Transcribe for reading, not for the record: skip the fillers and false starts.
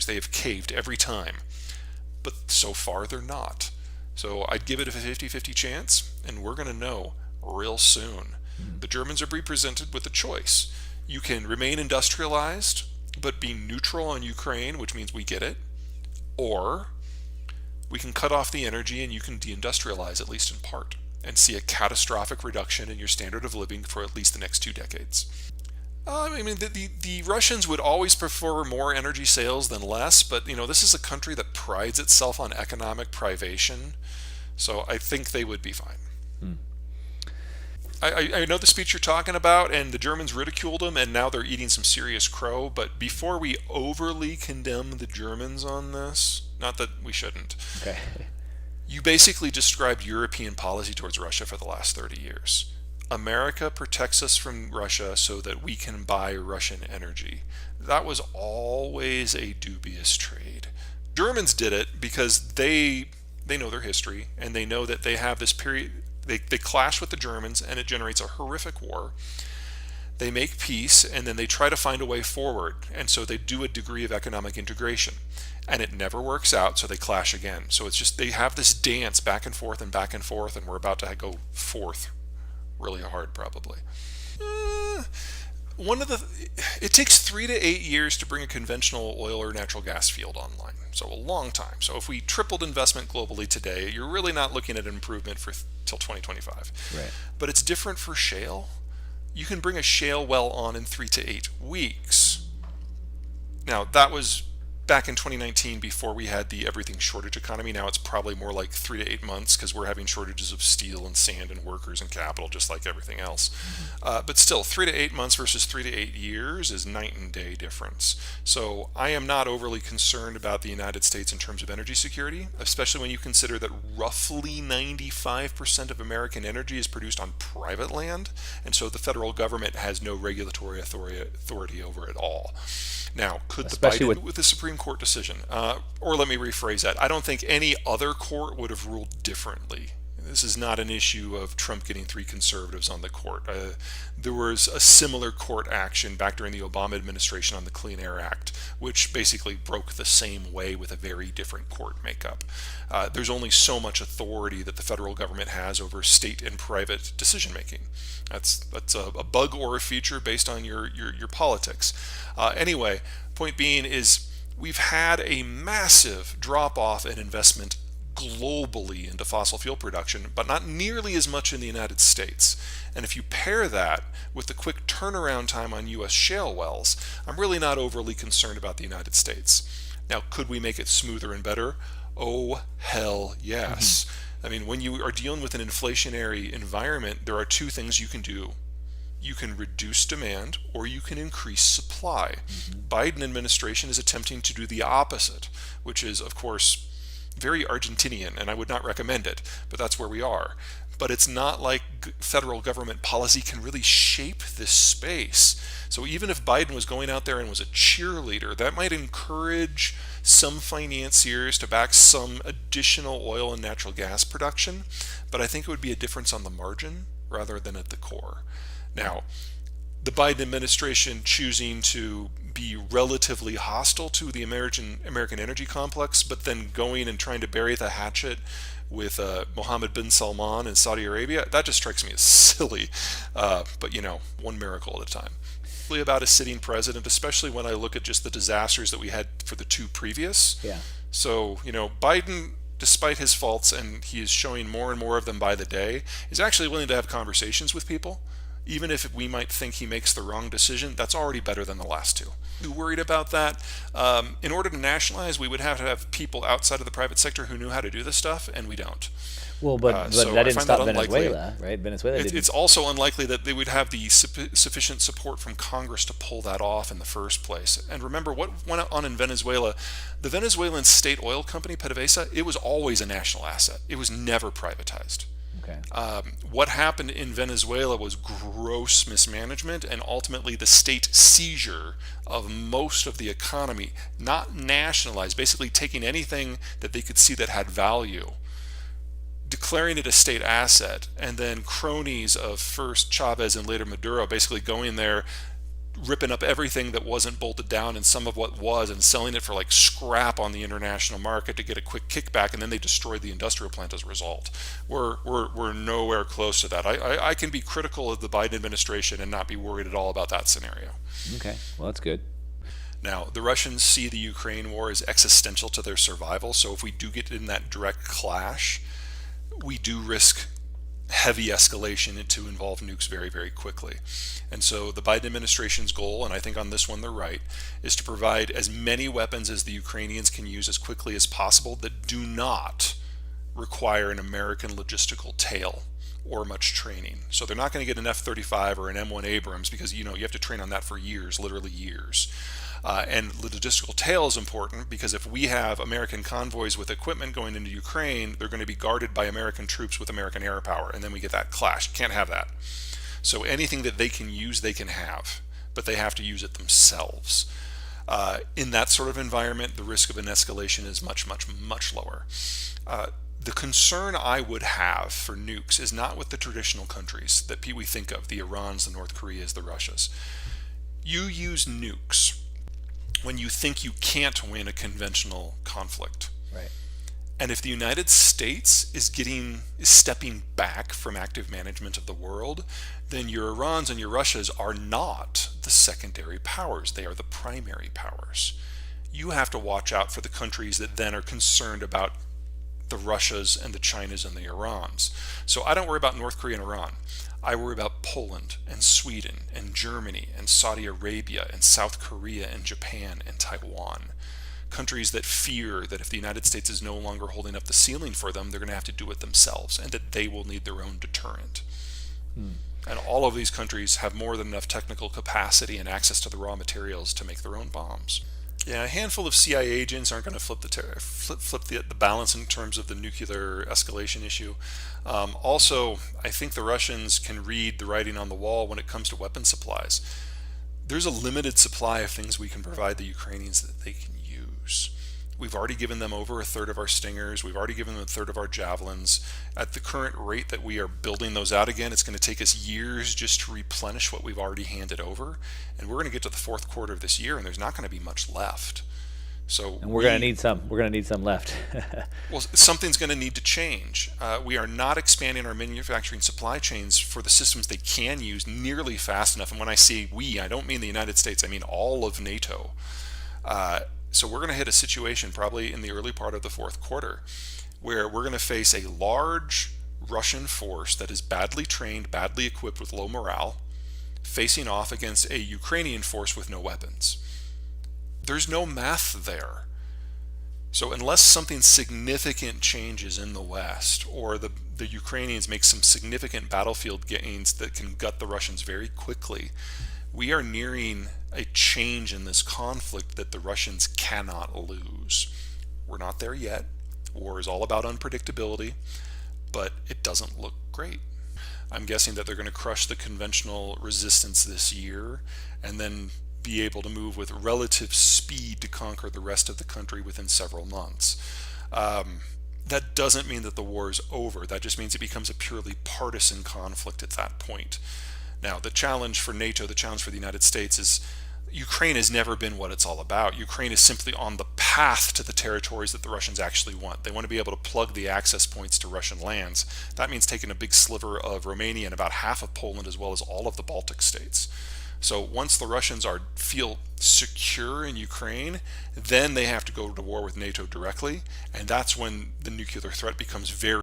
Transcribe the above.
They have caved every time. But so far, they're not. So I'd give it a 50-50 chance, and we're going to know real soon. The Germans are being presented with a choice. You can remain industrialized, but be neutral on Ukraine, which means we get it, or we can cut off the energy and you can deindustrialize, at least in part, and see a catastrophic reduction in your standard of living for at least the next 2 decades. I mean, the Russians would always prefer more energy sales than less, but this is a country that prides itself on economic privation, so I think they would be fine. I know the speech you're talking about, and the Germans ridiculed them, and now they're eating some serious crow. But before we overly condemn the Germans on this, not that we shouldn't, Okay. you basically described European policy towards Russia for the last 30 years. America protects us from Russia so that we can buy Russian energy. That was always a dubious trade. Germans did it because they know their history, and they know that they have this period. They clash with the Germans, and it generates a horrific war. They make peace, and then they try to find a way forward, and so they do a degree of economic integration, and it never works out, so they clash again. So it's just they have this dance back and forth and back and forth, and we're about to go fourth really hard probably. It takes 3 to 8 years to bring a conventional oil or natural gas field online, so a long time. So if we tripled investment globally today, you're really not looking at an improvement for till 2025. Right. But it's different for shale. You can bring a shale well on in 3 to 8 weeks. Now that was back in 2019 before we had the everything shortage economy. Now it's probably more like 3 to 8 months because we're having shortages of steel and sand and workers and capital, just like everything else. But still, 3 to 8 months versus 3 to 8 years is night and day difference. So I am not overly concerned about the United States in terms of energy security, especially when you consider that roughly 95% of American energy is produced on private land, and so the federal government has no regulatory authority over it all. Now, could Especially with the Supreme Court decision, or let me rephrase that, I don't think any other court would have ruled differently. This is not an issue of Trump getting 3 conservatives on the court. There was a similar court action back during the Obama administration on the Clean Air Act, which basically broke the same way with a very different court makeup. There's only so much authority that the federal government has over state and private decision making. That's a bug or a feature based on your politics. Anyway, point being is we've had a massive drop off in investment globally into fossil fuel production, but not nearly as much in the United States. And if you pair that with the quick turnaround time on U.S. shale wells, I'm really not overly concerned about the United States. Now, could we make it smoother and better? Oh, hell yes. I mean, when you are dealing with an inflationary environment, there are 2 things you can do. You can reduce demand or you can increase supply. Biden administration is attempting to do the opposite, which is, of course, very Argentinian, and I would not recommend it, but that's where we are. But it's not like federal government policy can really shape this space. So even if Biden was going out there and was a cheerleader, that might encourage some financiers to back some additional oil and natural gas production, but I think it would be a difference on the margin rather than at the core. Now, the Biden administration choosing to be relatively hostile to the American energy complex, but then going and trying to bury the hatchet with Mohammed bin Salman in Saudi Arabia, that just strikes me as silly. But one miracle at a time. Really about a sitting president, especially when I look at just the disasters that we had for the 2 previous. Yeah. So, Biden, despite his faults, and he is showing more and more of them by the day, is actually willing to have conversations with people. Even if we might think he makes the wrong decision, that's already better than the last 2. Too worried about that. In order to nationalize, we would have to have people outside of the private sector who knew how to do this stuff, and we don't. Well, but So that I didn't find stop that unlikely. Venezuela, right? Venezuela didn't. It's also unlikely that they would have the sufficient support from Congress to pull that off in the first place. And remember, what went on in Venezuela, the Venezuelan state oil company, PDVSA, it was always a national asset. It was never privatized. Okay. What happened in Venezuela was gross mismanagement and ultimately the state seizure of most of the economy, not nationalized, basically taking anything that they could see that had value, declaring it a state asset, and then cronies of first Chavez and later Maduro basically going there, ripping up everything that wasn't bolted down and some of what was and selling it for like scrap on the international market to get a quick kickback, and then they destroyed the industrial plant as a result. We're nowhere close to that. I can be critical of the Biden administration and not be worried at all about that scenario. Okay, well, that's good. Now, the Russians see the Ukraine war as existential to their survival, so if we do get in that direct clash, we do risk heavy escalation to involve nukes very, very quickly. And so the Biden administration's goal, and I think on this one they're right, is to provide as many weapons as the Ukrainians can use as quickly as possible that do not require an American logistical tail or much training. So they're not going to get an F-35 or an M1 Abrams because you have to train on that for years, literally years. And the logistical tail is important because if we have American convoys with equipment going into Ukraine, they're going to be guarded by American troops with American air power, and then we get that clash. Can't have that. So anything that they can use, they can have, but they have to use it themselves. In that sort of environment, the risk of an escalation is much, much, much lower. The concern I would have for nukes is not with the traditional countries that we think of, the Irans, the North Koreas, the Russias. You use nukes when you think you can't win a conventional conflict. Right. And if the United States is stepping back from active management of the world, then your Irans and your Russias are not the secondary powers. They are the primary powers. You have to watch out for the countries that then are concerned about the Russias and the Chinas and the Irans. So I don't worry about North Korea and Iran. I worry about Poland and Sweden and Germany and Saudi Arabia and South Korea and Japan and Taiwan. Countries that fear that if the United States is no longer holding up the ceiling for them, they're going to have to do it themselves and that they will need their own deterrent. And all of these countries have more than enough technical capacity and access to the raw materials to make their own bombs. Yeah, a handful of CIA agents aren't going to flip the balance in terms of the nuclear escalation issue. Also, I think the Russians can read the writing on the wall when it comes to weapon supplies. There's a limited supply of things we can provide the Ukrainians that they can use. We've already given them over a third of our Stingers. We've already given them a third of our Javelins. At the current rate that we are building those out again, it's going to take us years just to replenish what we've already handed over. And we're going to get to the fourth quarter of this year, and there's not going to be much left. So And we're going to need some. We're going to need some left. well, something's going to need to change. We are not expanding our manufacturing supply chains for the systems they can use nearly fast enough. And when I say we, I don't mean the United States. I mean all of NATO. So we're going to hit a situation probably in the early part of the fourth quarter where we're going to face a large Russian force that is badly trained, badly equipped with low morale, facing off against a Ukrainian force with no weapons. There's no math there. So unless something significant changes in the West or the Ukrainians make some significant battlefield gains that can gut the Russians very quickly, we are nearing a change in this conflict that the Russians cannot lose. We're not there yet. War is all about unpredictability, but it doesn't look great. I'm guessing that they're going to crush the conventional resistance this year and then be able to move with relative speed to conquer the rest of the country within several months. That doesn't mean that the war is over. That just means it becomes a purely partisan conflict at that point. Now, the challenge for NATO, the challenge for the United States is Ukraine has never been what it's all about. Ukraine is simply on the path to the territories that the Russians actually want. They want to be able to plug the access points to Russian lands. That means taking a big sliver of Romania and about half of Poland as well as all of the Baltic states. So once the Russians feel secure in Ukraine, then they have to go to war with NATO directly, and that's when the nuclear threat becomes very